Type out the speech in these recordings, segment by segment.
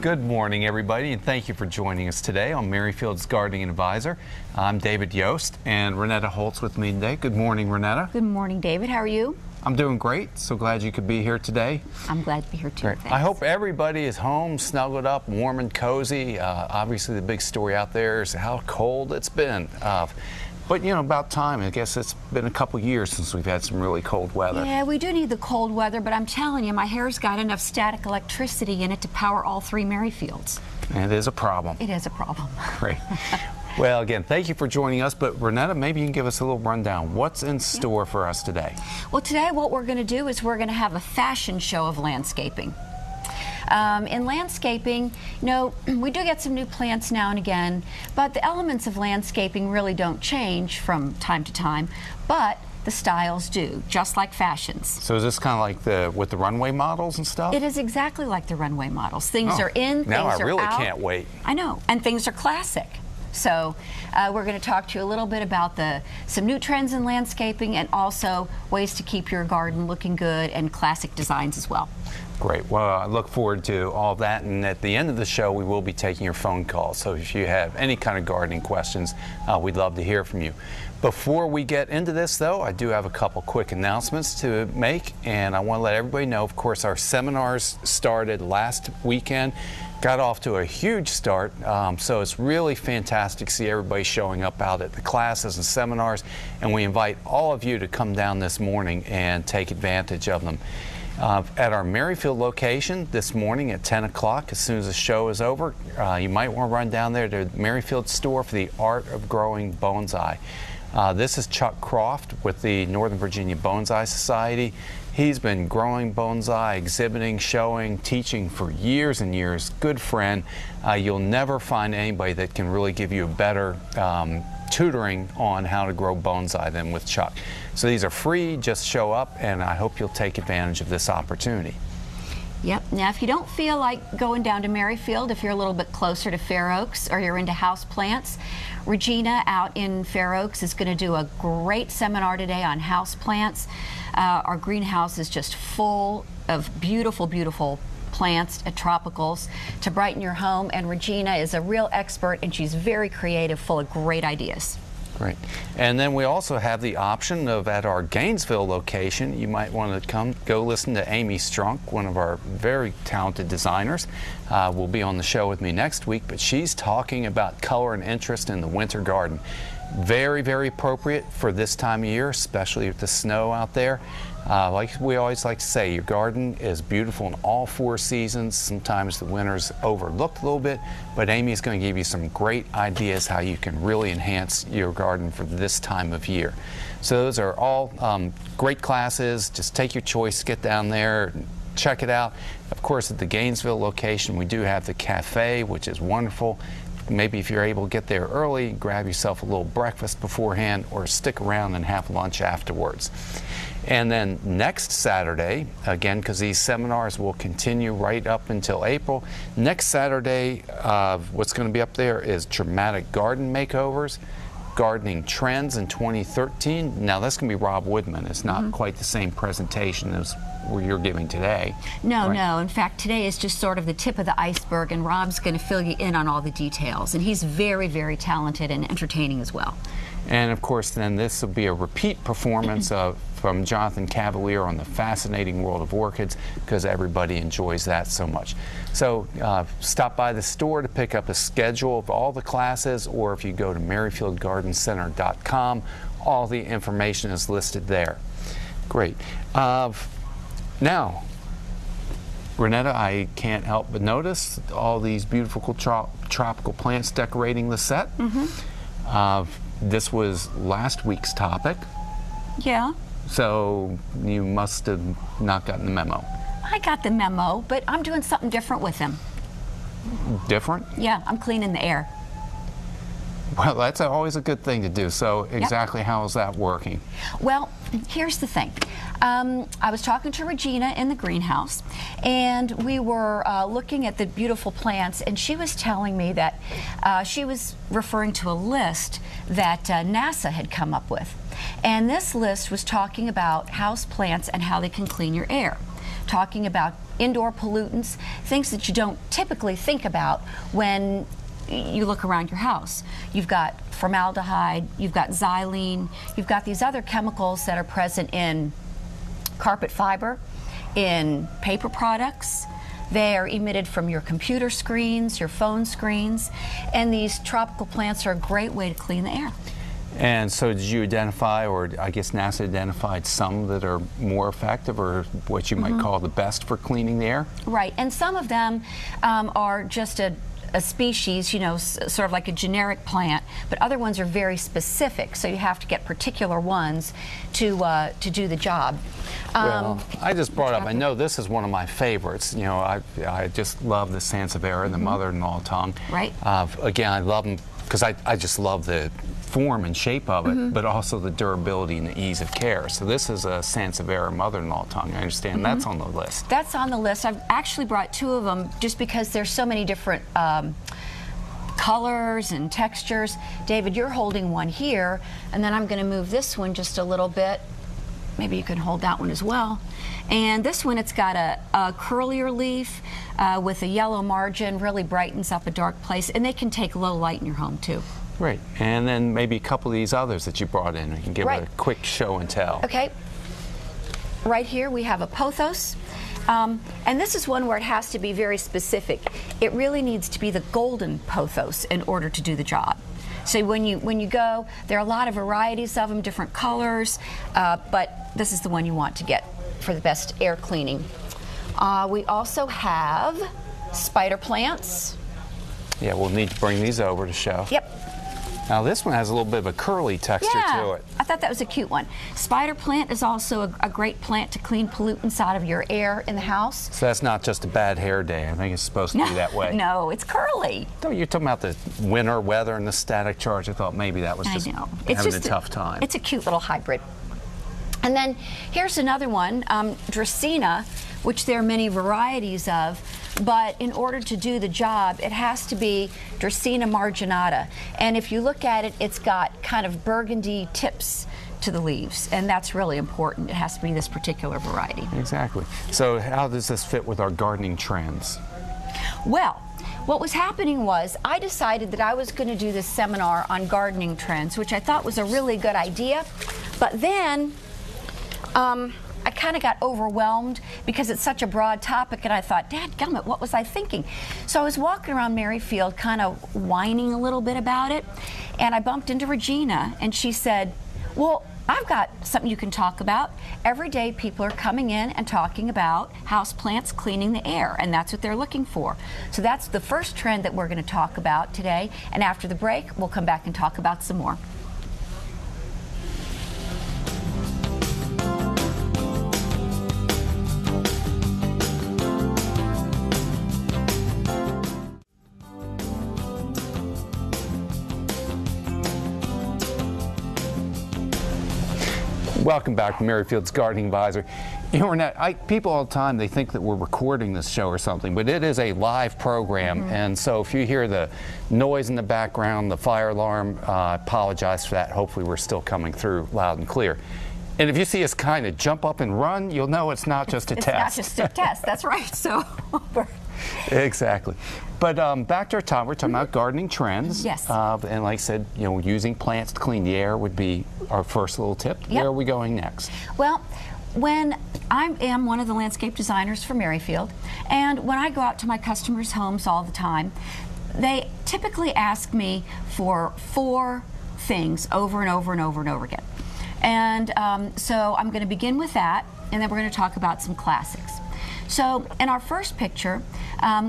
Good morning, everybody, and thank you for joining us today on Merrifield's Gardening Advisor. I'm David Yost, and Renetta Holtz with me today. Good morning, Renetta. Good morning, David. How are you? I'm doing great. So glad you could be here today. I'm glad to be here too. Great. I hope everybody is home, snuggled up, warm and cozy. Obviously, the big story out there is how cold it's been. But, you know, about time. I guess it's been a couple years since we've had some really cold weather. Yeah, we do need the cold weather, but I'm telling you, my hair's got enough static electricity in it to power all three Merrifields. And it is a problem. It is a problem. Great. Well, again, thank you for joining us. But, Renetta, maybe you can give us a little rundown. What's in store for us today? Well, today what we're going to do is we're going to have a fashion show of landscaping. In landscaping, you know, we do get some new plants now and again, but the elements of landscaping really don't change from time to time, but the styles do, just like fashions. So is this kind of like with the runway models and stuff? It is exactly like the runway models. Things are in, things are out. Now I really can't wait. I know, and things are classic. So we're going to talk to you a little bit about some new trends in landscaping and also ways to keep your garden looking good and classic designs as well. Great. Well, I look forward to all that, and at the end of the show we will be taking your phone calls. So if you have any kind of gardening questions, we'd love to hear from you. Before we get into this, though, I do have a couple quick announcements to make, and I want to let everybody know, of course, our seminars started last weekend. Got off to a huge start, so it's really fantastic to see everybody showing up out at the classes and seminars, and we invite all of you to come down this morning and take advantage of them. At our Merrifield location this morning at 10 o'clock, as soon as the show is over, you might want to run down there to the Merrifield store for the Art of Growing Bonsai. This is Chuck Croft with the Northern Virginia Bonsai Society. He's been growing bonsai, exhibiting, showing, teaching for years and years. Good friend. You'll never find anybody that can really give you a better tutoring on how to grow bonsai than with Chuck. So these are free, just show up, and I hope you'll take advantage of this opportunity. Yep. Now, if you don't feel like going down to Merrifield, if you're a little bit closer to Fair Oaks or you're into house plants, Regina out in Fair Oaks is going to do a great seminar today on house plants. Our greenhouse is just full of beautiful, beautiful plants and tropicals to brighten your home, and Regina is a real expert, and she's very creative, full of great ideas. Great. And then we also have the option of, at our Gainesville location, you might want to go listen to Amy Strunk, one of our very talented designers. Will be on the show with me next week, but she's talking about color and interest in the winter garden. Very, very appropriate for this time of year, especially with the snow out there. Like we always like to say, your garden is beautiful in all four seasons. Sometimes the winter's overlooked a little bit, but Amy's going to give you some great ideas how you can really enhance your garden for this time of year. So those are all great classes. Just take your choice, get down there, check it out. Of course, at the Gainesville location, we do have the cafe, which is wonderful. Maybe if you're able to get there early, grab yourself a little breakfast beforehand or stick around and have lunch afterwards. And then next Saturday, again, because these seminars will continue right up until April, next Saturday, what's going to be up there is Dramatic Garden Makeovers, Gardening Trends in 2013. Now, that's going to be Rob Woodman. It's not quite the same presentation as what you're giving today. No, right? No. In fact, today is just sort of the tip of the iceberg, and Rob's going to fill you in on all the details. And he's very, very talented and entertaining as well. And, of course, then this will be a repeat performance from Jonathan Cavalier on the fascinating world of orchids, because everybody enjoys that so much. So stop by the store to pick up a schedule of all the classes, or if you go to merrifieldgardencenter.com, all the information is listed there. Great. Now, Renetta, I can't help but notice all these beautiful tropical plants decorating the set. This was last week's topic. Yeah. So you must have not gotten the memo. I got the memo, but I'm doing something different with them. Different? Yeah, I'm cleaning the air. Well, that's always a good thing to do. So exactly how is that working? Well, here's the thing. I was talking to Regina in the greenhouse, and we were looking at the beautiful plants, and she was telling me that she was referring to a list that NASA had come up with. And this list was talking about house plants and how they can clean your air. talking about indoor pollutants, things that you don't typically think about when you look around your house. You've got formaldehyde, you've got xylene, you've got these other chemicals that are present in carpet fiber, in paper products. They are emitted from your computer screens, your phone screens, and these tropical plants are a great way to clean the air. And so did you identify, or I guess NASA identified some that are more effective, or what you might call the best for cleaning the air? Right, and some of them are just a species, you know, sort of like a generic plant, but other ones are very specific, so you have to get particular ones to do the job. Well, I just brought up, I know this is one of my favorites. You know, I just love the Sansevieria, the mother-in-law tongue. Right. Again, I love them because I just love the form and shape of it, but also the durability and the ease of care. So this is a Sansevieria mother-in-law tongue. I understand that's on the list. That's on the list. I've actually brought 2 of them just because there's so many different colors and textures. David, you're holding one here, and then I'm going to move this one just a little bit. Maybe you can hold that one as well. And this one, it's got a curlier leaf with a yellow margin, really brightens up a dark place, and they can take low light in your home too. Great. And then maybe a couple of these others that you brought in. We can give a quick show and tell. Okay. Right here we have a pothos. And this is one where it has to be very specific. It really needs to be the golden pothos in order to do the job. So when you go, there are a lot of varieties of them, different colors, but this is the one you want to get for the best air cleaning. We also have spider plants. Yeah, we'll need to bring these over to show. Yep. Now this one has a little bit of a curly texture to it. I thought that was a cute one. Spider plant is also a great plant to clean pollutants out of your air in the house. So that's not just a bad hair day. I think it's supposed to be that way. No, it's curly. No, you're talking about the winter weather and the static charge. I thought maybe that was just having a tough time. It's a cute little hybrid. And then here's another one, Dracaena, which there are many varieties of, but in order to do the job, it has to be Dracaena marginata. And if you look at it, it's got kind of burgundy tips to the leaves, and that's really important. It has to be this particular variety. Exactly. So how does this fit with our gardening trends? Well, what was happening was I decided that I was going to do this seminar on gardening trends, which I thought was a really good idea, but then I kind of got overwhelmed because it's such a broad topic, and I thought, dadgummit, what was I thinking? So I was walking around Merrifield kind of whining a little bit about it, and I bumped into Regina, and she said, well, I've got something you can talk about. Every day people are coming in and talking about houseplants cleaning the air, and that's what they're looking for. So that's the first trend that we're going to talk about today, and after the break, we'll come back and talk about some more. Welcome back to Merrifield's Gardening Advisor. You know, Renette, people all the time, they think that we're recording this show or something, but it is a live program, and so if you hear the noise in the background, the fire alarm, I apologize for that. Hopefully we're still coming through loud and clear. And if you see us kind of jump up and run, you'll know it's not just a test. It's not just a test, that's right. So. Exactly. But back to our time, we're talking about gardening trends. Yes. And like I said, you know, using plants to clean the air would be our first little tip. Yep. Where are we going next? Well, when I am one of the landscape designers for Merrifield, and when I go out to my customers' homes all the time, they typically ask me for 4 things over and over and over and over again. And so I'm going to begin with that, and then we're going to talk about some classics. So in our first picture,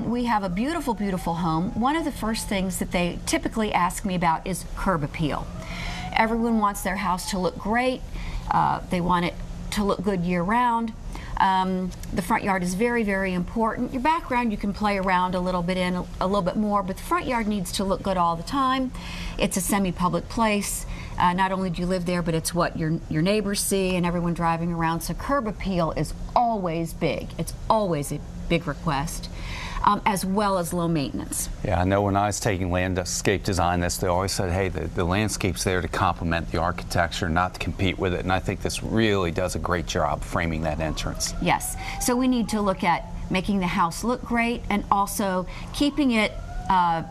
we have a beautiful, beautiful home. One of the first things that they typically ask me about is curb appeal. Everyone wants their house to look great. They want it to look good year-round. The front yard is very, very important. Your background you can play around a little bit in, a little bit more, but the front yard needs to look good all the time. It's a semi-public place. Not only do you live there, but it's what your neighbors see and everyone driving around. So curb appeal is always big. It's always a big request. as well as low maintenance. Yeah, I know when I was taking landscape design, they always said, hey, the landscape's there to complement the architecture, not to compete with it. And I think this really does a great job framing that entrance. Yes, so we need to look at making the house look great and also keeping it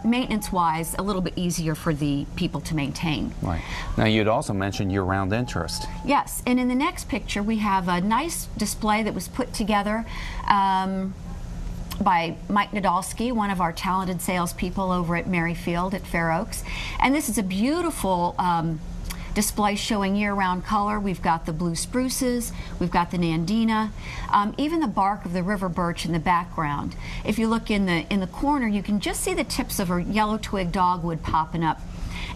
maintenance-wise a little bit easier for the people to maintain. Right. Now you'd also mentioned year-round interest. Yes, and in the next picture we have a nice display that was put together by Mike Nadolski, one of our talented salespeople over at Merrifield at Fair Oaks. And this is a beautiful display showing year-round color. We've got the blue spruces, we've got the nandina, even the bark of the river birch in the background. If you look in the corner, you can just see the tips of a yellow twig dogwood popping up.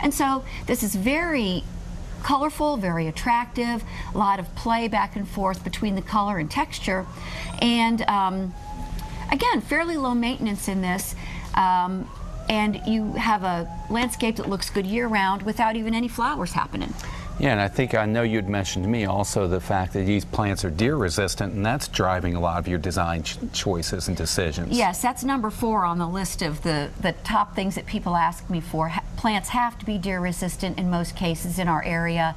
And so this is very colorful, very attractive, a lot of play back and forth between the color and texture. And again, fairly low maintenance in this. And you have a landscape that looks good year-round without even any flowers happening. Yeah, and I know you'd mentioned to me also the fact that these plants are deer resistant, and that's driving a lot of your design choices and decisions. Yes, that's number 4 on the list of the top things that people ask me for. Plants have to be deer resistant in most cases in our area.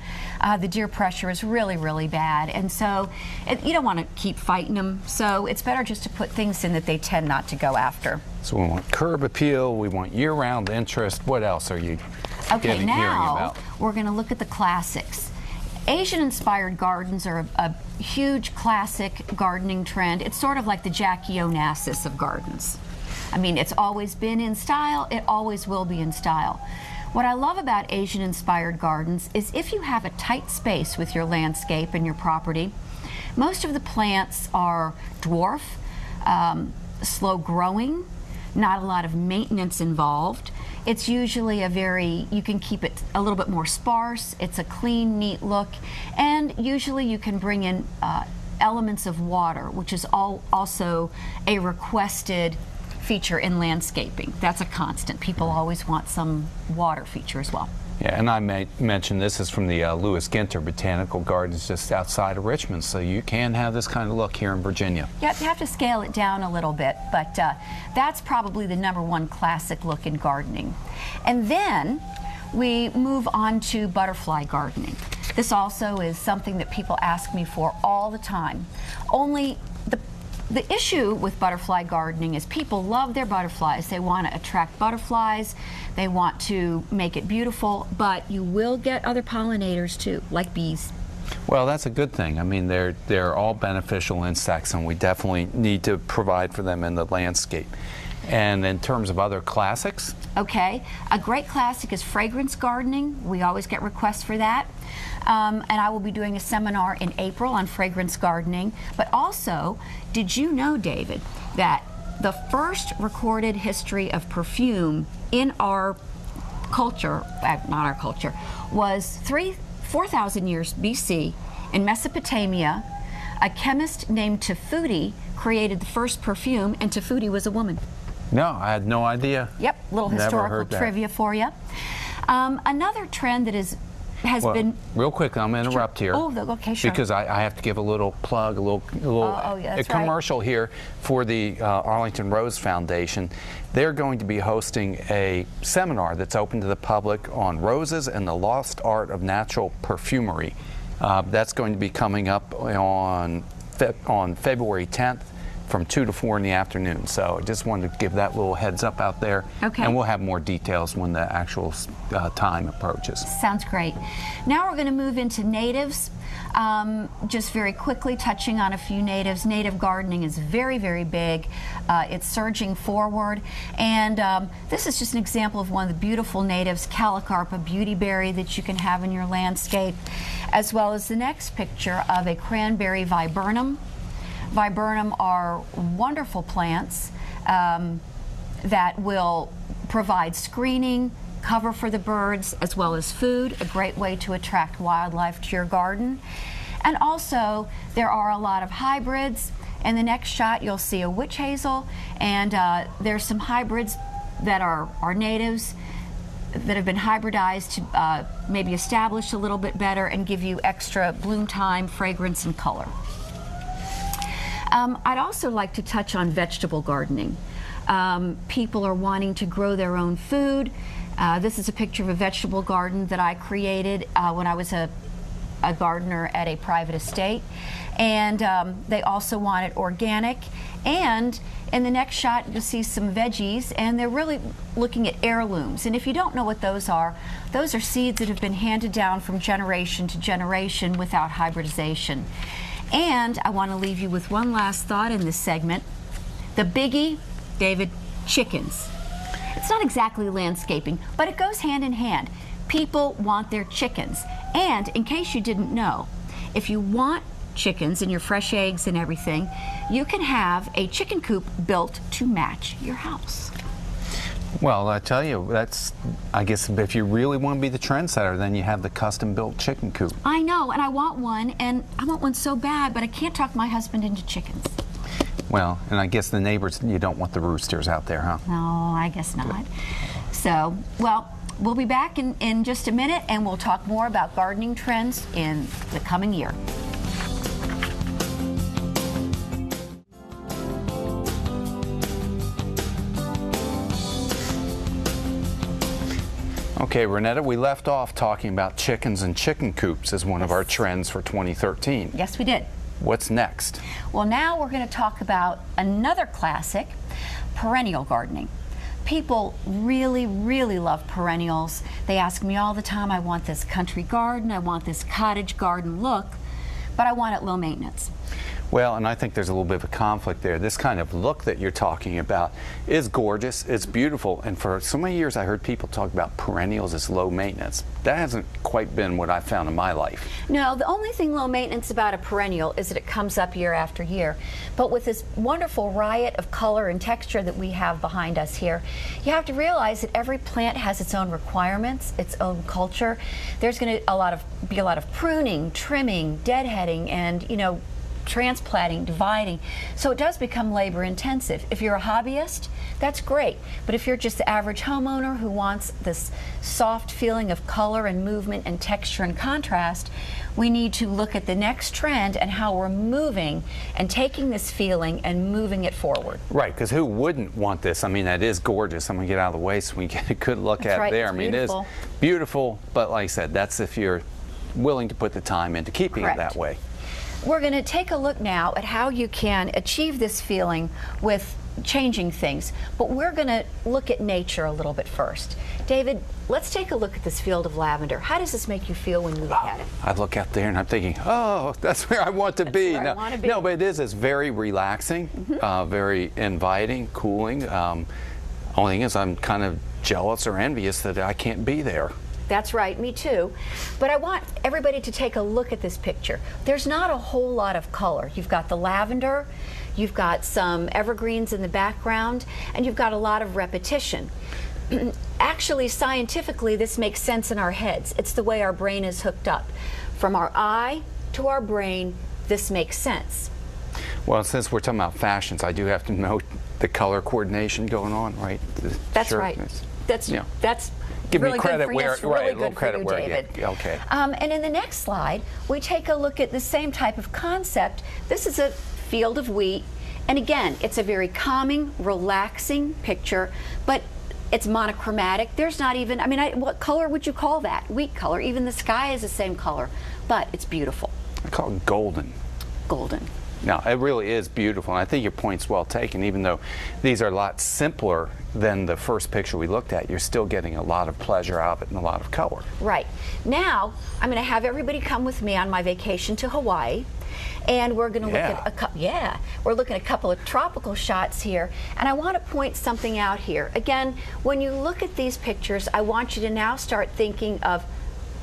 The deer pressure is really, really bad, and so you don't want to keep fighting them, so it's better just to put things in that they tend not to go after. So we want curb appeal, we want year-round interest. What else are you hearing about? We're going to look at the classics. Asian-inspired gardens are a huge classic gardening trend. It's sort of like the Jackie Onassis of gardens. I mean, it's always been in style, it always will be in style. What I love about Asian-inspired gardens is if you have a tight space with your landscape and your property, most of the plants are dwarf, slow growing, not a lot of maintenance involved. It's usually you can keep it a little bit more sparse, it's a clean, neat look, and usually you can bring in elements of water, which is also a requested feature in landscaping. That's a constant. People always want some water feature as well. Yeah, and I may mention this is from the Lewis Ginter Botanical Gardens just outside of Richmond, so you can have this kind of look here in Virginia. Yeah, you have to scale it down a little bit, but that's probably the #1 classic look in gardening. And then we move on to butterfly gardening. This also is something that people ask me for all the time. Only the issue with butterfly gardening is people love their butterflies. They want to attract butterflies. They want to make it beautiful, but you will get other pollinators too, like bees. Well, that's a good thing. I mean, they're all beneficial insects, and we definitely need to provide for them in the landscape. And in terms of other classics? Okay, a great classic is fragrance gardening. We always get requests for that. And I will be doing a seminar in April on fragrance gardening. But also, did you know, David, that the first recorded history of perfume in our culture, not our culture, was 4,000 years BC in Mesopotamia. A chemist named Tafuti created the first perfume, and Tafuti was a woman. No, I had no idea. Yep, little historical trivia for you. Another trend that has been... Real quick, I'm going to interrupt here. Oh, okay, sure. Because I have to give a little plug, a commercial here for the Arlington Rose Foundation. They're going to be hosting a seminar that's open to the public on roses and the lost art of natural perfumery. That's going to be coming up on February 10th. From 2 to 4 in the afternoon. So I just wanted to give that little heads up out there. Okay. And we'll have more details when the actual time approaches. Sounds great. Now we're going to move into natives. Just very quickly touching on a few natives. Native gardening is very, very big. It's surging forward. And this is just an example of one of the beautiful natives, Calicarpa beautyberry, that you can have in your landscape, as well as the next picture of a cranberry viburnum. Viburnum are wonderful plants that will provide screening, cover for the birds, as well as food, a great way to attract wildlife to your garden. And also, there are a lot of hybrids. In the next shot, you'll see a witch hazel, and there's some hybrids that are natives that have been hybridized to maybe establish a little bit better and give you extra bloom time, fragrance, and color. I'd also like to touch on vegetable gardening. People are wanting to grow their own food. This is a picture of a vegetable garden that I created when I was a gardener at a private estate. And they also want it organic. And in the next shot, you'll see some veggies, and they're really looking at heirlooms. And if you don't know what those are seeds that have been handed down from generation to generation without hybridization. And I want to leave you with one last thought in this segment. The biggie, David, chickens. It's not exactly landscaping, but it goes hand in hand. People want their chickens. And in case you didn't know, if you want chickens and your fresh eggs and everything, you can have a chicken coop built to match your house. Well, I tell you, I guess if you really want to be the trendsetter, then you have the custom-built chicken coop. I know, and I want one so bad, but I can't talk my husband into chickens. Well, and I guess the neighbors, you don't want the roosters out there, huh? No, I guess not. So, well, we'll be back in just a minute, and we'll talk more about gardening trends in the coming year. Okay, Renetta, we left off talking about chickens and chicken coops as one of our trends for 2013. Yes, we did. What's next? Well, now we're going to talk about another classic, perennial gardening. People really, really love perennials. They ask me all the time, I want this country garden, I want this cottage garden look, but I want it low maintenance. Well, and I think there's a little bit of a conflict there. This kind of look that you're talking about is gorgeous, it's beautiful, and for so many years I heard people talk about perennials as low maintenance. That hasn't quite been what I've found in my life. No, the only thing low maintenance about a perennial is that it comes up year after year. But with this wonderful riot of color and texture that we have behind us here, you have to realize that every plant has its own requirements, its own culture. There's going to be a lot of pruning, trimming, deadheading, and transplanting, dividing. So it does become labor intensive. If you're a hobbyist, that's great. But if you're just the average homeowner who wants this soft feeling of color and movement and texture and contrast, we need to look at the next trend and how we're moving and taking this feeling and moving it forward. Right, because who wouldn't want this? I mean, that is gorgeous. I'm going to get out of the way so we get a good look at it there. I mean, it is beautiful, but like I said, that's if you're willing to put the time into keeping it that way. We're going to take a look now at how you can achieve this feeling with changing things, but we're going to look at nature a little bit first. David, let's take a look at this field of lavender. How does this make you feel when you look at it? I look out there and I'm thinking, oh, that's where I want to be. No, but it is. It's very relaxing, very inviting, cooling. Only thing is I'm kind of jealous or envious that I can't be there. That's right, me too. But I want everybody to take a look at this picture. There's not a whole lot of color. You've got the lavender, you've got some evergreens in the background, and you've got a lot of repetition. Actually, scientifically, this makes sense in our heads. It's the way our brain is hooked up. From our eye to our brain, this makes sense. Well, since we're talking about fashions, I do have to note the color coordination going on, right? That's right. That's give really me credit good for where, you. right, really a little good credit for you, where David. Okay. And in the next slide, we take a look at the same type of concept. This is a field of wheat, and again, it's a very calming, relaxing picture, but it's monochromatic. There's not even, I mean, what color would you call that? Wheat color. Even the sky is the same color, but it's beautiful. I call it golden. Golden. No, it really is beautiful, and I think your point's well taken. Even though these are a lot simpler than the first picture we looked at, you're still getting a lot of pleasure out of it and a lot of color. Right. Now, I'm going to have everybody come with me on my vacation to Hawaii, and we're going to look at we're looking at a couple of tropical shots here, and I want to point something out here. Again, when you look at these pictures, I want you to now start thinking of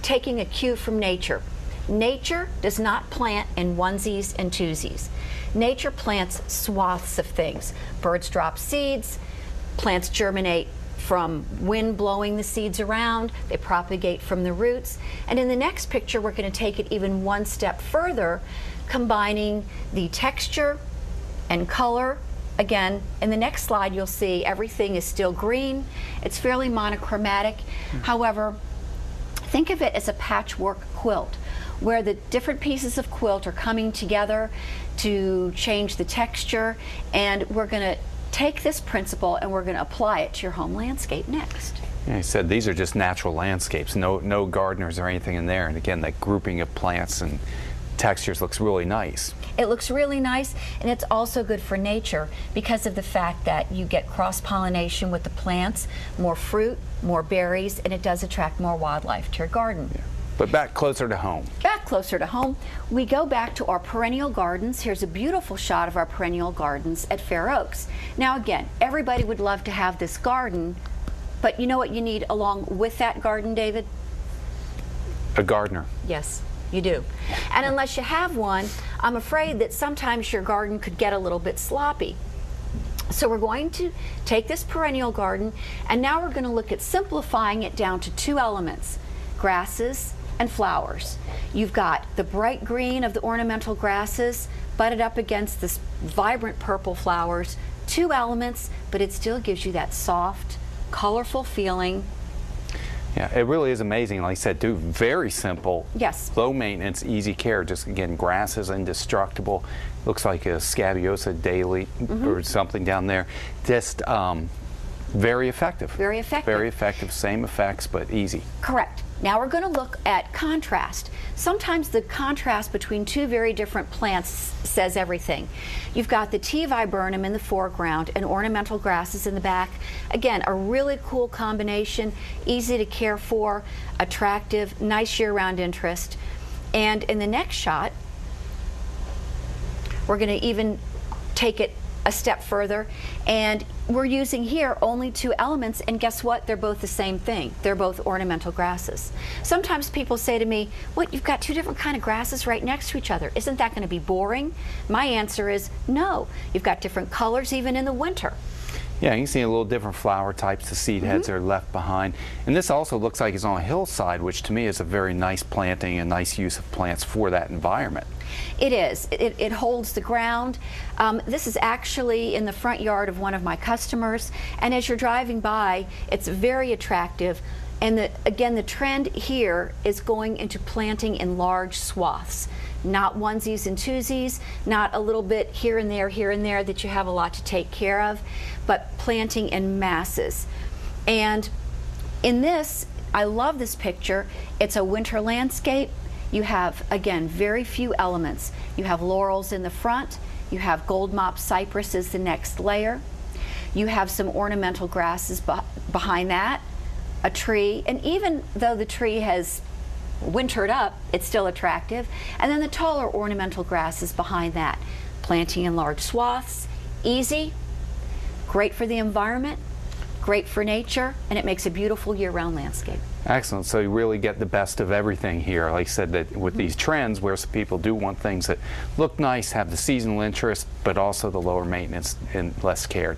taking a cue from nature. Nature does not plant in onesies and twosies. Nature plants swaths of things. Birds drop seeds, plants germinate from wind blowing the seeds around, they propagate from the roots, and in the next picture we're going to take it even one step further, combining the texture and color. Again, in the next slide you'll see everything is still green, it's fairly monochromatic. However, think of it as a patchwork quilt, where the different pieces of quilt are coming together to change the texture, and we're going to take this principle and we're going to apply it to your home landscape next. Yeah, he said these are just natural landscapes, no gardeners or anything in there. And again, that grouping of plants and textures looks really nice. It looks really nice, and it's also good for nature because of the fact that you get cross-pollination with the plants, more fruit, more berries, and it does attract more wildlife to your garden. Yeah. But back closer to home. Back closer to home, we go back to our perennial gardens. Here's a beautiful shot of our perennial gardens at Fair Oaks. Now again, everybody would love to have this garden, but you know what you need along with that garden, David? A gardener. Yes, you do. And unless you have one, I'm afraid that sometimes your garden could get a little bit sloppy. So we're going to take this perennial garden, and now we're going to look at simplifying it down to two elements: grasses and flowers. You've got the bright green of the ornamental grasses butted up against this vibrant purple flowers. Two elements, but it still gives you that soft, colorful feeling. Yeah, it really is amazing. Like I said, too, very simple. Yes. Low maintenance, easy care. Just again, grass is indestructible. Looks like a Scabiosa daily or something down there. Just very effective. Very effective. Very effective. Same effects, but easy. Correct. Now we're going to look at contrast. Sometimes the contrast between two very different plants says everything. You've got the T. viburnum in the foreground and ornamental grasses in the back. Again, a really cool combination, easy to care for, attractive, nice year-round interest. And in the next shot, we're going to even take it a step further, and we're using here only two elements, and guess what? They're both the same thing. They're both ornamental grasses. Sometimes people say to me, what, you've got two different kind of grasses right next to each other. Isn't that going to be boring? My answer is no. You've got different colors even in the winter. Yeah, you can see a little different flower types. The seed heads are left behind. And this also looks like it's on a hillside, which to me is a very nice planting and nice use of plants for that environment. It is. It holds the ground. This is actually in the front yard of one of my customers, and as you're driving by, it's very attractive. And again, the trend here is going into planting in large swaths, not onesies and twosies, not a little bit here and there that you have a lot to take care of, but planting in masses. And in this, I love this picture. It's a winter landscape. You have, again, very few elements. You have laurels in the front. You have gold mop cypress as the next layer. You have some ornamental grasses behind that, a tree, and even though the tree has wintered up, it's still attractive. And then the taller ornamental grasses behind that. Planting in large swaths, easy, great for the environment, great for nature, and it makes a beautiful year-round landscape. Excellent. So you really get the best of everything here. Like I said, that with these trends where some people do want things that look nice, have the seasonal interest, but also the lower maintenance and less care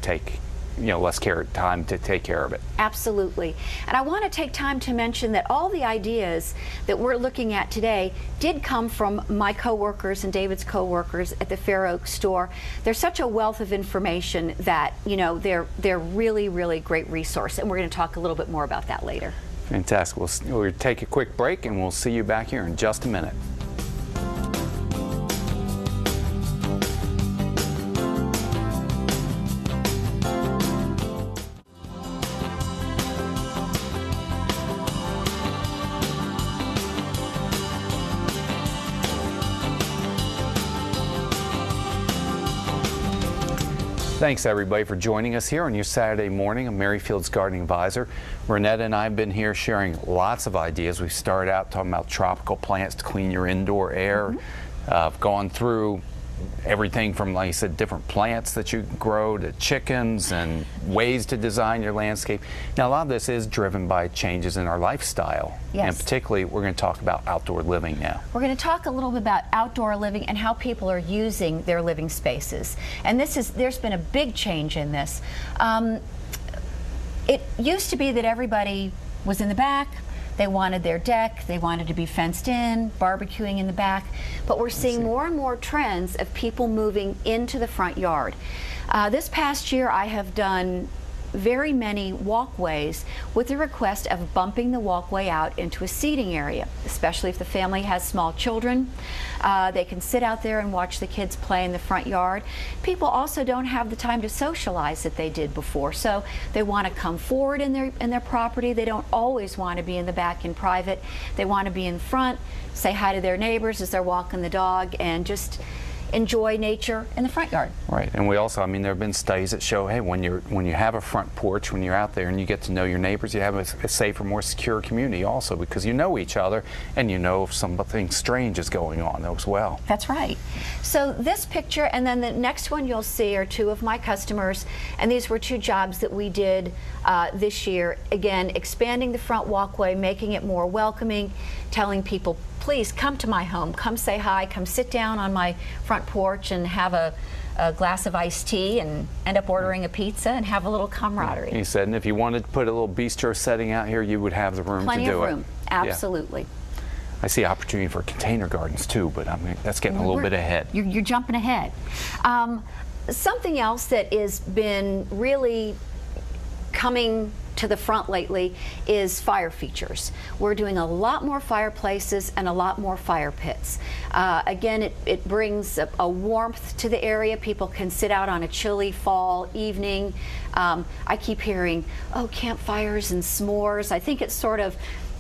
time to take care of it. Absolutely. And I want to take time to mention that all the ideas that we're looking at today did come from my coworkers and David's coworkers at the Fair Oaks store. They're such a wealth of information that, you know, they're really, really great resource, and we're going to talk a little bit more about that later. Fantastic. We'll take a quick break, and we'll see you back here in just a minute. Thanks everybody for joining us here on your Saturday morning. I'm Merrifield's Gardening Advisor. Renetta and I have been here sharing lots of ideas. We started out talking about tropical plants to clean your indoor air. I've gone through everything from, like I said, different plants that you grow to chickens and ways to design your landscape. Now, a lot of this is driven by changes in our lifestyle. Yes. And particularly, we're going to talk about outdoor living now. We're going to talk a little bit about outdoor living and how people are using their living spaces. And there's been a big change in this. It used to be that everybody was in the back. They wanted their deck, they wanted to be fenced in, barbecuing in the back, but we're seeing more and more trends of people moving into the front yard. This past year I have done very many walkways with the request of bumping the walkway out into a seating area, especially if the family has small children. They can sit out there and watch the kids play in the front yard. People also don't have the time to socialize that they did before, so they want to come forward in their property. They don't always want to be in the back in private. They want to be in front, say hi to their neighbors as they're walking the dog, and just enjoy nature in the front yard. Right, and we also, I mean, there have been studies that show, hey, when you have a front porch, when you're out there and you get to know your neighbors, you have a safer, more secure community also, because you know each other and you know if something strange is going on as well. That's right. So this picture and then the next one you'll see are two of my customers, and these were two jobs that we did this year. Again, expanding the front walkway, making it more welcoming, telling people, please come to my home, come say hi, come sit down on my front porch and have a glass of iced tea and end up ordering a pizza and have a little camaraderie. He said, and if you wanted to put a little bistro setting out here, you would have the room Plenty to do of room. Absolutely. Yeah. I see opportunity for container gardens too, but I mean, that's getting a little bit ahead. You're jumping ahead. Something else that has been really coming to the front lately is fire features. We're doing a lot more fireplaces and a lot more fire pits. Again, it brings a warmth to the area. People can sit out on a chilly fall evening. I keep hearing, oh, campfires and s'mores. I think it sort of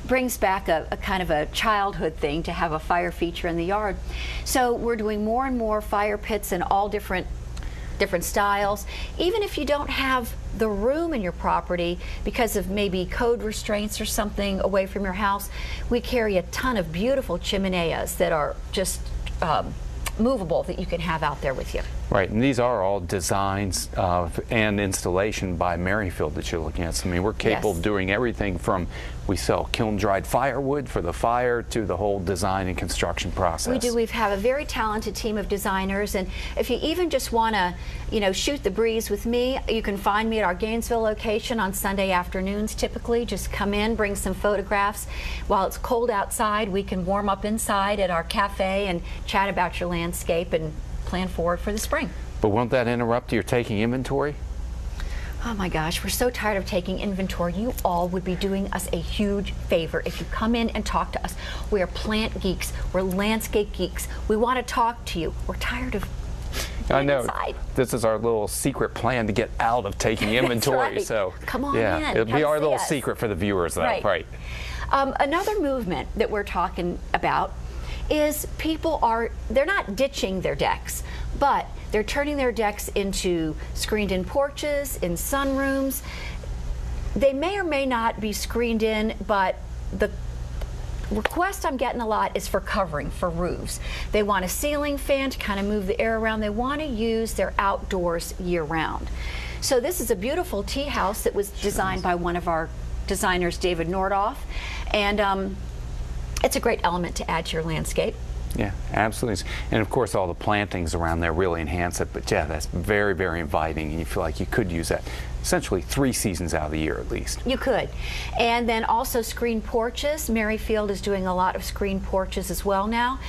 brings back a kind of a childhood thing to have a fire feature in the yard. So we're doing more and more fire pits in all different styles. Even if you don't have the room in your property because of maybe code restraints or something away from your house, we carry a ton of beautiful chimeneas that are just movable that you can have out there with you. Right, and these are all designs and installation by Merrifield that you're looking at. So, I mean, we're capable of doing everything from, we sell kiln-dried firewood for the fire to the whole design and construction process. We do. We have a very talented team of designers, and if you even just want to, you know, shoot the breeze with me, you can find me at our Gainesville location on Sunday afternoons typically. Just come in, bring some photographs. While it's cold outside, we can warm up inside at our cafe and chat about your landscape and plan forward for the spring. But won't that interrupt your taking inventory? Oh my gosh, we're so tired of taking inventory. You all would be doing us a huge favor if you come in and talk to us. We are plant geeks. We're landscape geeks. We want to talk to you. We're tired of I know. inside. This is our little secret plan to get out of taking inventory. Right. So come on yeah, in. It'll be our little secret for the viewers, though. Right. Another movement that we're talking about is they're not ditching their decks, but they're turning their decks into screened-in porches, in sunrooms. They may or may not be screened in, but the request I'm getting a lot is for covering for roofs. They want a ceiling fan to kind of move the air around. They want to use their outdoors year-round. So this is a beautiful tea house that was designed by one of our designers, David Nordoff, and it's a great element to add to your landscape. Yeah, absolutely. And of course, all the plantings around there really enhance it. But yeah, that's very, very inviting, and you feel like you could use that essentially 3 seasons out of the year at least. You could. And then also screened porches. Merrifield is doing a lot of screened porches as well now,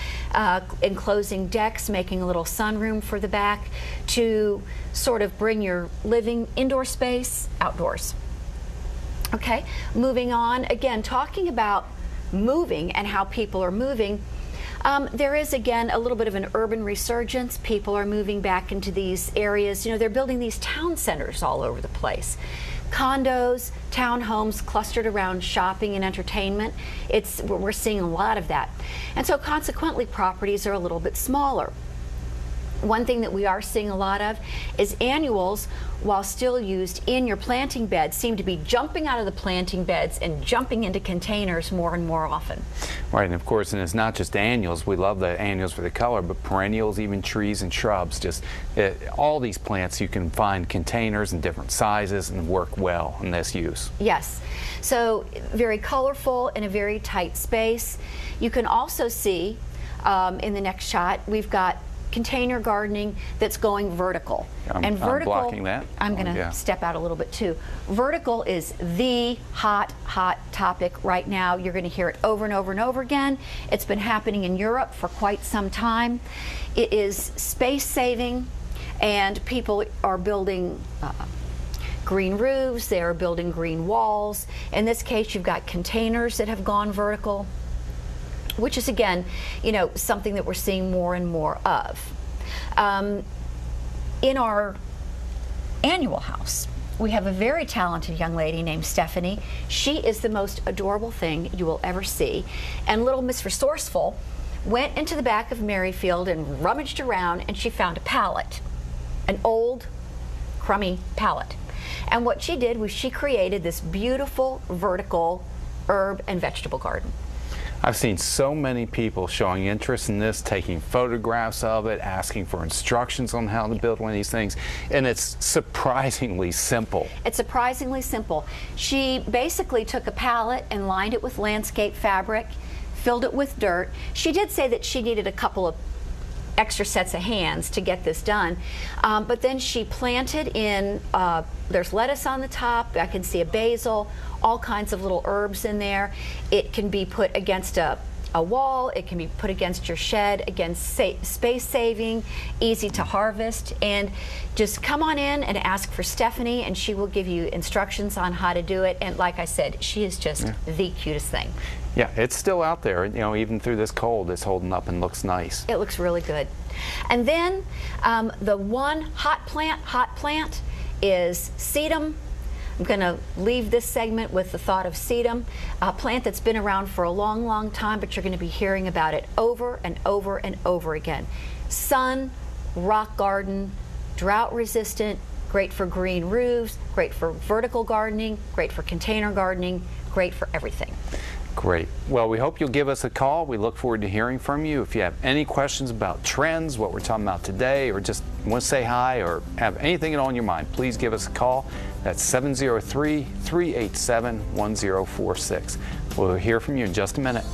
enclosing decks, making a little sunroom for the back to sort of bring your living indoor space outdoors. Okay, moving on. Again, talking about moving and how people are moving. There is, again, a little bit of an urban resurgence. People are moving back into these areas. You know, they're building these town centers all over the place. Condos, townhomes clustered around shopping and entertainment. We're seeing a lot of that. And so consequently, properties are a little bit smaller. One thing that we are seeing a lot of is annuals, while still used in your planting beds, seem to be jumping out of the planting beds and jumping into containers more and more often. Right, and of course, and it's not just annuals. We love the annuals for the color, but perennials, even trees and shrubs. Just all these plants, you can find containers in different sizes and work well in this use. Yes, so very colorful in a very tight space. You can also see in the next shot, we've got container gardening that's going vertical. I'm blocking that. I'm going to step out a little bit too. Vertical is the hot topic right now. You're going to hear it over and over and over again. It's been happening in Europe for quite some time. It is space saving, and people are building green roofs, they are building green walls. In this case, you've got containers that have gone vertical, which is, again, you know, something that we're seeing more and more of. In our annual house, we have a very talented young lady named Stephanie. She is the most adorable thing you will ever see. And little Miss Resourceful went into the back of Merrifield and rummaged around, and she found a pallet, an old, crummy pallet. And what she did was she created this beautiful vertical herb and vegetable garden. I've seen so many people showing interest in this, taking photographs of it, asking for instructions on how to build one of these things, and it's surprisingly simple. It's surprisingly simple. She basically took a pallet and lined it with landscape fabric, filled it with dirt. She did say that she needed a couple of extra sets of hands to get this done, but then she planted in, there's lettuce on the top, I can see a basil, all kinds of little herbs in there. It can be put against a wall, it can be put against your shed, against space saving, easy to harvest. And just come on in and ask for Stephanie, and she will give you instructions on how to do it. And like I said, she is just the cutest thing. Yeah, it's still out there, you know, even through this cold, it's holding up and looks nice. It looks really good. And then the one hot plant is sedum. I'm going to leave this segment with the thought of sedum, a plant that's been around for a long, long time, but you're going to be hearing about it over and over and over again. Sun, rock garden, drought resistant, great for green roofs, great for vertical gardening, great for container gardening, great for everything. Great. Well, we hope you'll give us a call. We look forward to hearing from you. If you have any questions about trends, what we're talking about today, or just want to say hi or have anything on your mind, please give us a call. That's 703-387-1046. We'll hear from you in just a minute.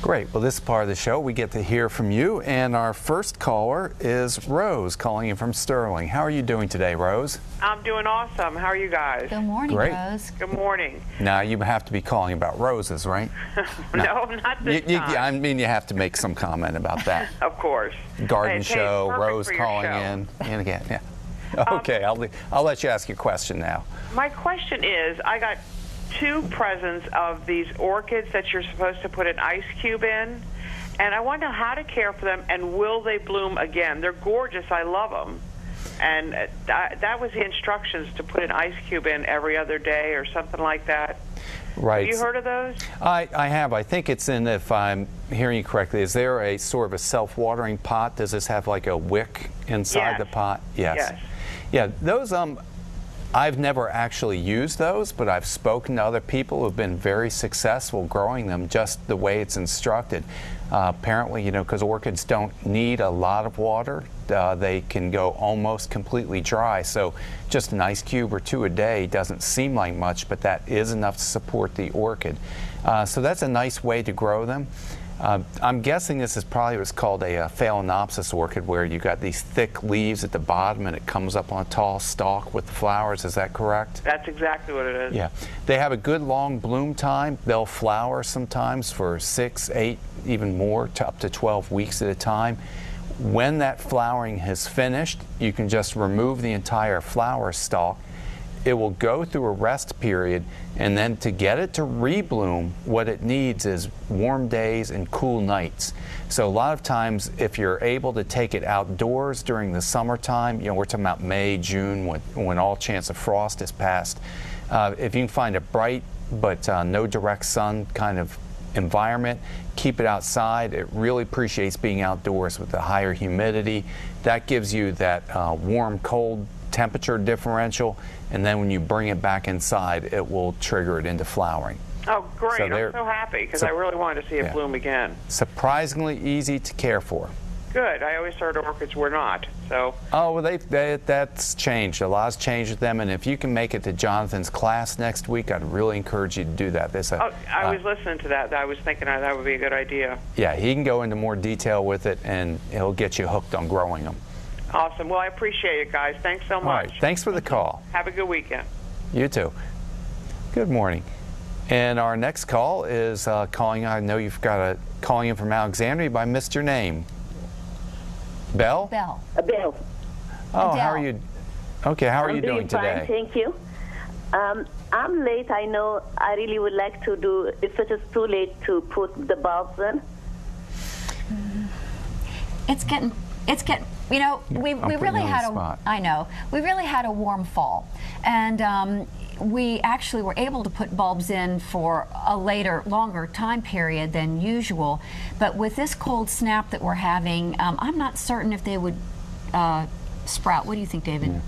Great. Well, this is part of the show. We get to hear from you, and our first caller is Rose, calling in from Sterling. How are you doing today, Rose? I'm doing awesome. How are you guys? Good morning, Great. Rose. Good morning. Now, you have to be calling about roses, right? No, not this time. I mean, you have to make some comment about that. Of course. Garden show, Rose for calling in, and again, yeah. Okay, I'll let you ask your question now. My question is, I got 2 presents of these orchids that you're supposed to put an ice cube in, and I want to know how to care for them, and will they bloom again? They're gorgeous. I love them. And that was the instructions, to put an ice cube in every other day or something like that. Right. Have you heard of those? I have. I think it's in, if I'm hearing you correctly, is there a sort of a self-watering pot? Does this have like a wick inside the pot? Yes. Yeah, those I've never actually used those, but I've spoken to other people who have been very successful growing them just the way it's instructed. Apparently, you know, because orchids don't need a lot of water, they can go almost completely dry. So just an ice cube or 2 a day doesn't seem like much, but that is enough to support the orchid. So that's a nice way to grow them. I'm guessing this is probably what's called a phalaenopsis orchid, where you got these thick leaves at the bottom and it comes up on a tall stalk with the flowers. Is that correct? That's exactly what it is. Yeah. They have a good long bloom time. They'll flower sometimes for 6, 8, even more, to up to 12 weeks at a time. When that flowering has finished, you can just remove the entire flower stalk. It will go through a rest period, and then to get it to rebloom, what it needs is warm days and cool nights. So a lot of times, if you're able to take it outdoors during the summertime, you know, we're talking about May, June, when all chance of frost is past, if you can find a bright but no direct sun kind of environment, keep it outside. It really appreciates being outdoors with the higher humidity. That gives you that warm, cold temperature differential, and then when you bring it back inside, it will trigger it into flowering. Oh, great. So I'm so happy, because I really wanted to see it bloom again. Surprisingly easy to care for. Good. I always thought orchids were not. So. Oh, well, that's changed. A lot's changed with them, and if you can make it to Jonathan's class next week, I'd really encourage you to do that. I was listening to that. I was thinking that would be a good idea. Yeah, he can go into more detail with it, and he'll get you hooked on growing them. Awesome. Well, I appreciate it, guys. Thanks so much. All right. Thanks for the call. Have a good weekend. You too. Good morning. And our next call is calling. I know you've got a calling in from Alexandria by Mr. Name. Belle? Belle. Bill. Oh, Adele. how are you? Okay, how are you doing today? Fine, thank you. I'm late. I know. I really would like to do. If it is too late to put the bulbs in. It's getting, you know, we really had I know, we really had a warm fall. And we actually were able to put bulbs in for a longer time period than usual. But with this cold snap that we're having, I'm not certain if they would sprout. What do you think, David? Yeah.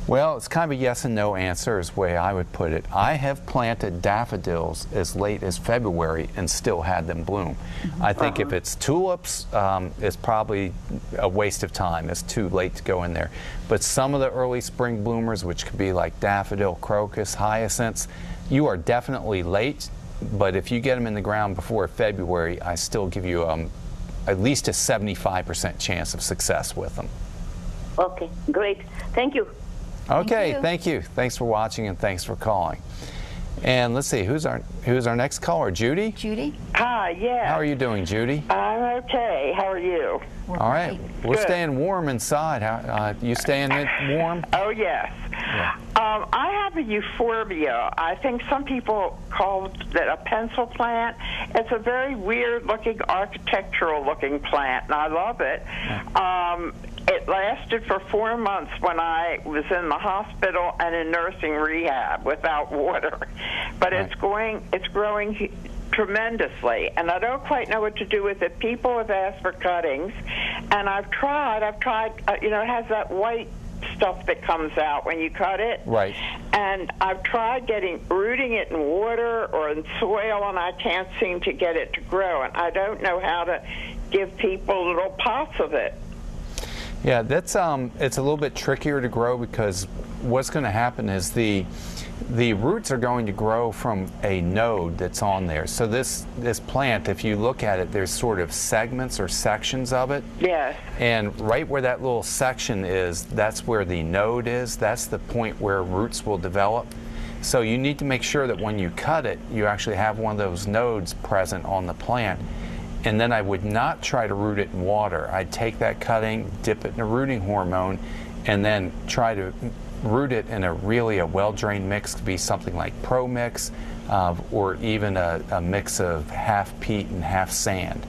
Well, it's kind of a yes and no answer is the way I would put it. I have planted daffodils as late as February and still had them bloom. I think if it's tulips, it's probably a waste of time. It's too late to go in there. But some of the early spring bloomers, which could be like daffodil, crocus, hyacinths, you are definitely late. But if you get them in the ground before February, I still give you at least a 75% chance of success with them. Okay, great. Thank you. Okay, thank you. Thanks for watching and thanks for calling. And let's see, who's our next caller? Judy? Judy? Hi, yeah. How are you doing, Judy? I'm okay. How are you? All right. We're staying warm inside. How, you staying warm? Oh, yes. Yeah. I have a euphorbia. I think some people call it a pencil plant. It's a very weird-looking, architectural-looking plant, and I love it. Yeah. It lasted for 4 months when I was in the hospital and in nursing rehab without water. But it's growing tremendously, and I don't quite know what to do with it. People have asked for cuttings, and I've tried, you know, it has that white stuff that comes out when you cut it. Right. And I've tried rooting it in water or in soil, and I can't seem to get it to grow. And I don't know how to give people little pots of it. Yeah, that's it's a little bit trickier to grow because what's going to happen is the roots are going to grow from a node that's on there. So this plant, if you look at it, there's sort of segments or sections of it. Yes. And right where that little section is, that's where the node is. That's the point where roots will develop. So you need to make sure that when you cut it, you actually have one of those nodes present on the plant. And then I would not try to root it in water. I'd take that cutting, dip it in a rooting hormone, and then try to root it in a well-drained mix. Could be something like Pro Mix, or even a mix of half peat and half sand.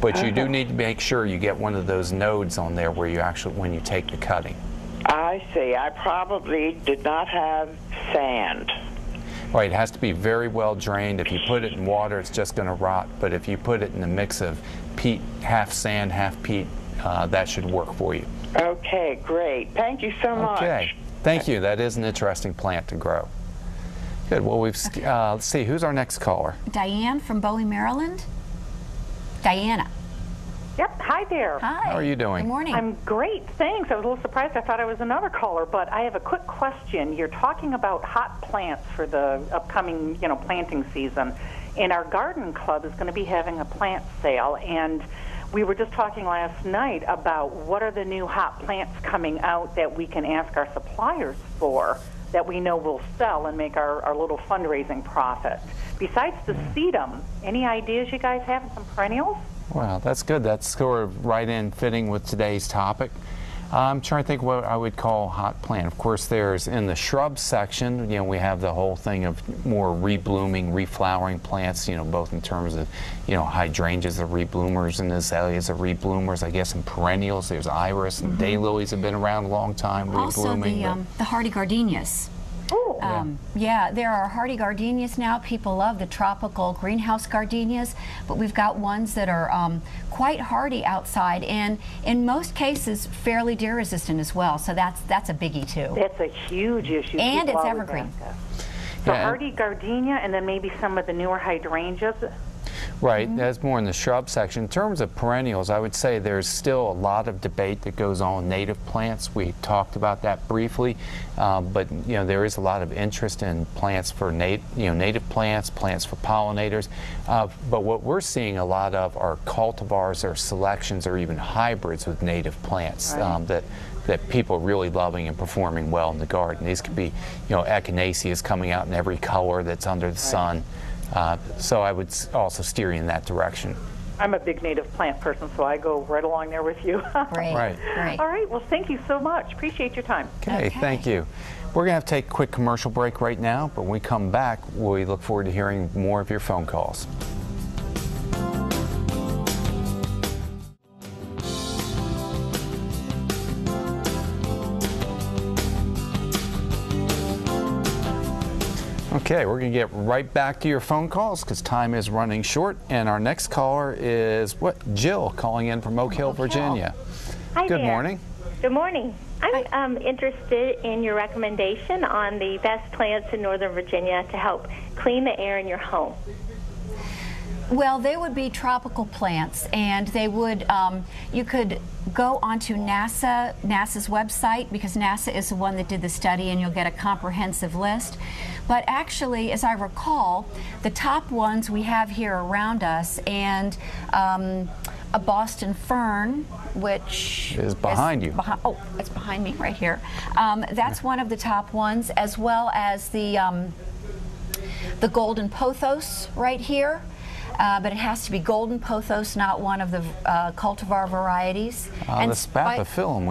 But you do need to make sure you get one of those nodes on there where you actually, when you take the cutting. I see. I probably did not have sand. Right, it has to be very well drained. If you put it in water, it's just going to rot. But if you put it in a mix of peat, half sand, half peat, that should work for you. Okay, great. Thank you so much. Okay, thank you. That is an interesting plant to grow. Good. Well, let's see. Who's our next caller? Diane from Bowie, Maryland. Diana. Yep. Hi there. Hi. How are you doing? Good morning. I'm great, thanks. I was a little surprised. I thought I was another caller, but I have a quick question. You're talking about hot plants for the upcoming, planting season, and our garden club is going to be having a plant sale, and we were just talking last night about what are the new hot plants coming out that we can ask our suppliers for that we know will sell and make our little fundraising profit. Besides the sedum, any ideas you guys have in some perennials? Well, that's good. That's sort of right in fitting with today's topic. I'm trying to think what I would call hot plant. Of course, there's in the shrub section, we have the whole thing of more reblooming, reflowering plants, both in terms of, hydrangeas are rebloomers and azaleas are rebloomers. I guess in perennials, there's iris and daylilies have been around a long time reblooming. Also the hardy gardenias. Yeah, there are hardy gardenias now. People love the tropical greenhouse gardenias, but we've got ones that are quite hardy outside and in most cases fairly deer resistant as well. So that's a biggie too. That's a huge issue. And People it's always evergreen. ask us. So hardy gardenia and then maybe some of the newer hydrangeas. Right, that's more in the shrub section. In terms of perennials, I would say there's still a lot of debate that goes on with native plants. We talked about that briefly, but there is a lot of interest in plants for native plants, plants for pollinators. But what we're seeing a lot of are cultivars or selections or even hybrids with native plants that people are really loving and performing well in the garden. These could be, echinaceas coming out in every color that's under the sun. So I would also steer you in that direction. I'm a big native plant person, so I go right along there with you. Great. Right. Great. All right. Well, thank you so much. Appreciate your time. Okay, thank you. We're going to have to take a quick commercial break right now, but when we come back, we look forward to hearing more of your phone calls. Okay, we're going to get right back to your phone calls because time is running short. And our next caller is Jill calling in from Oak Hill, Virginia. Hi Good there. morning. Good morning. I'm interested in your recommendation on the best plants in Northern Virginia to help clean the air in your home. Well, they would be tropical plants, and they would, you could go onto NASA's website, because NASA is the one that did the study, and you'll get a comprehensive list. But actually, as I recall, the top ones we have here around us, and a Boston fern, which is behind you. Oh, it's behind me right here. That's one of the top ones, as well as the golden pothos right here. But it has to be golden pothos, not one of the cultivar varieties. And the spathiphyllum,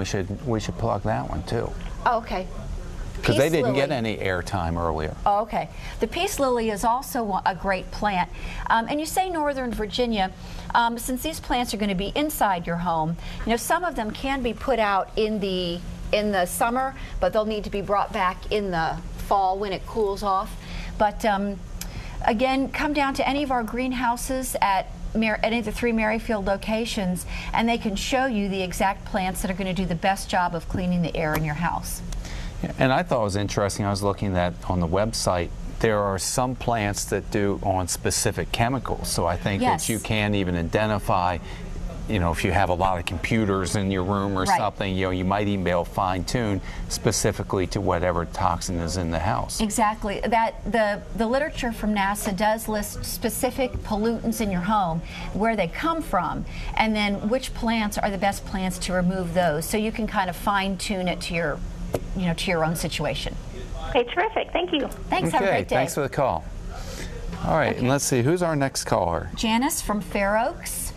we should plug that one too. Oh, okay. Because they didn't get any airtime earlier. Oh, okay. The peace lily is also a great plant. And you say Northern Virginia, since these plants are going to be inside your home, you know, some of them can be put out in the summer, but they'll need to be brought back in the fall when it cools off. But again, come down to any of our greenhouses at any of the 3 Merrifield locations, and they can show you the exact plants that are going to do the best job of cleaning the air in your house. Yeah, and I thought it was interesting, I was looking at on the website, there are some plants that do on specific chemicals, so I think that you can even identify, you know, if you have a lot of computers in your room or something, you know, you might even be able to fine-tune specifically to whatever toxin is in the house. Exactly. The literature from NASA does list specific pollutants in your home, where they come from, and then which plants are the best plants to remove those, so you can kind of fine-tune it to your, you know, to your own situation. Okay, terrific. Thank you. Thanks. Have a great day. Thanks for the call. All right, and let's see, who's our next caller? Janice from Fair Oaks.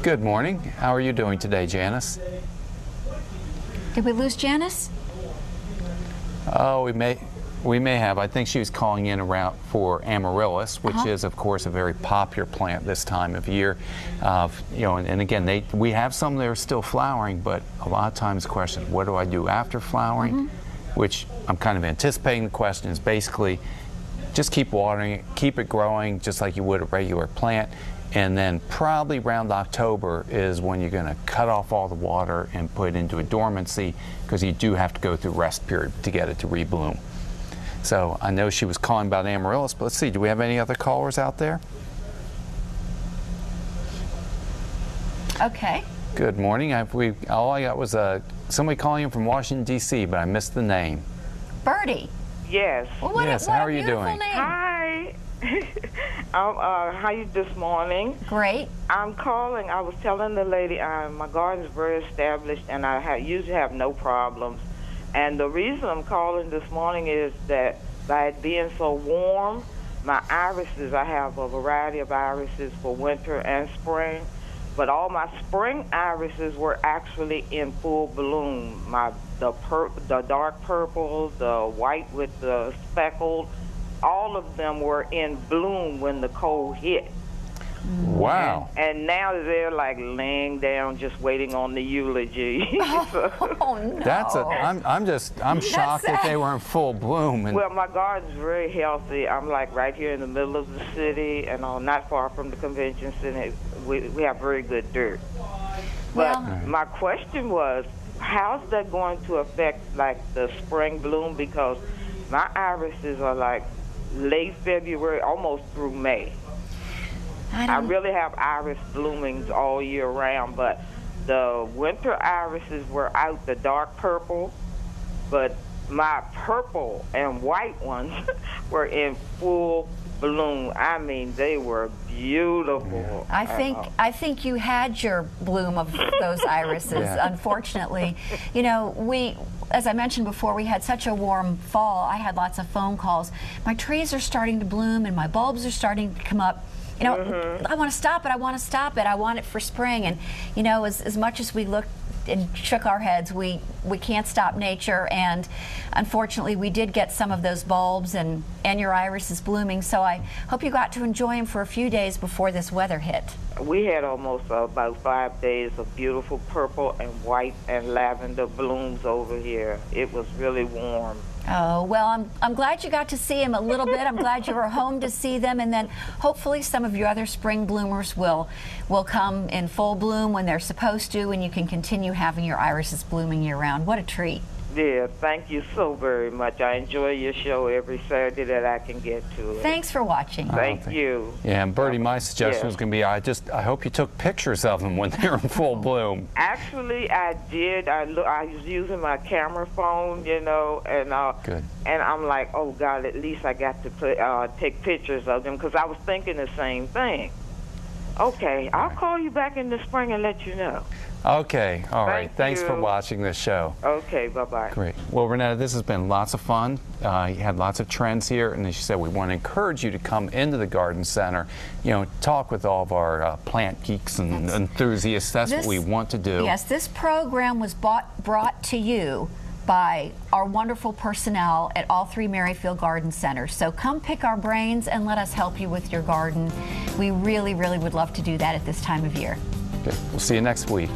Good morning. How are you doing today, Janice? Did we lose Janice? Oh, we may have. I think she was calling in around for amaryllis, which is, of course, a very popular plant this time of year. You know, and again, we have some that are still flowering, but a lot of times the question is, what do I do after flowering? Which I'm kind of anticipating the question is basically just keep watering it, keep it growing just like you would a regular plant. And then probably around October is when you're going to cut off all the water and put it into a dormancy, because you do have to go through rest period to get it to rebloom. So I know she was calling about amaryllis, but let's see, do we have any other callers out there? Okay. Good morning. All I got was somebody calling in from Washington, D.C., but I missed the name. Birdie. Yes. Well, Yes, how are you doing? Name. Hi. How you this morning? Great. I'm calling. I was telling the lady my garden's very established, and I usually have no problems. And the reason I'm calling this morning is that by it being so warm, my irises, I have a variety of irises for winter and spring, but all my spring irises were actually in full bloom. The dark purple, the white with the speckled, all of them were in bloom when the cold hit. Wow. And now they're like laying down just waiting on the eulogy. Oh, no. I'm shocked that they were in full bloom. And well, my garden's very healthy. I'm like right here in the middle of the city and not far from the convention center. We have very good dirt. But my question was, how's that going to affect like the spring bloom? Because my irises are like late February, almost through May. I really have iris bloomings all year round, but the winter irises were out the dark purple, but my purple and white ones were in full bloom. I mean, they were beautiful. I think you had your bloom of those irises. Unfortunately, you know, as I mentioned before, we had such a warm fall. I had lots of phone calls. My trees are starting to bloom and my bulbs are starting to come up. You know, I want to stop it. I want to stop it. I want it for spring. And, you know, as much as we looked and shook our heads, we can't stop nature. And unfortunately, we did get some of those bulbs and your iris is blooming. So I hope you got to enjoy them for a few days before this weather hit. We had almost about 5 days of beautiful purple and white and lavender blooms over here. It was really warm. Oh, well, I'm glad you got to see them a little bit. I'm glad you were home to see them, and then hopefully some of your other spring bloomers will come in full bloom when they're supposed to, and you can continue having your irises blooming year-round. What a treat. Yeah, thank you so very much. I enjoy your show every Saturday that I can get to it. Thanks for watching. Thank you. Yeah, and Bertie, my suggestion was going to be, I hope you took pictures of them when they're in full bloom. Actually, I did. I was using my camera phone, you know, and Good. And I'm like, oh God, at least I got to take pictures of them, because I was thinking the same thing. Okay, I'll call you back in the spring and let you know. Okay, all right. Thanks for you. watching this show. Okay, bye-bye. Great. Well, Renetta, this has been lots of fun. You had lots of trends here, and as you said, we want to encourage you to come into the garden center, you know, talk with all of our plant geeks and enthusiasts. That's what we want to do. Yes, this program was brought to you by our wonderful personnel at all 3 Merrifield Garden Centers. So come pick our brains and let us help you with your garden. We really, really would love to do that at this time of year. Okay. We'll see you next week.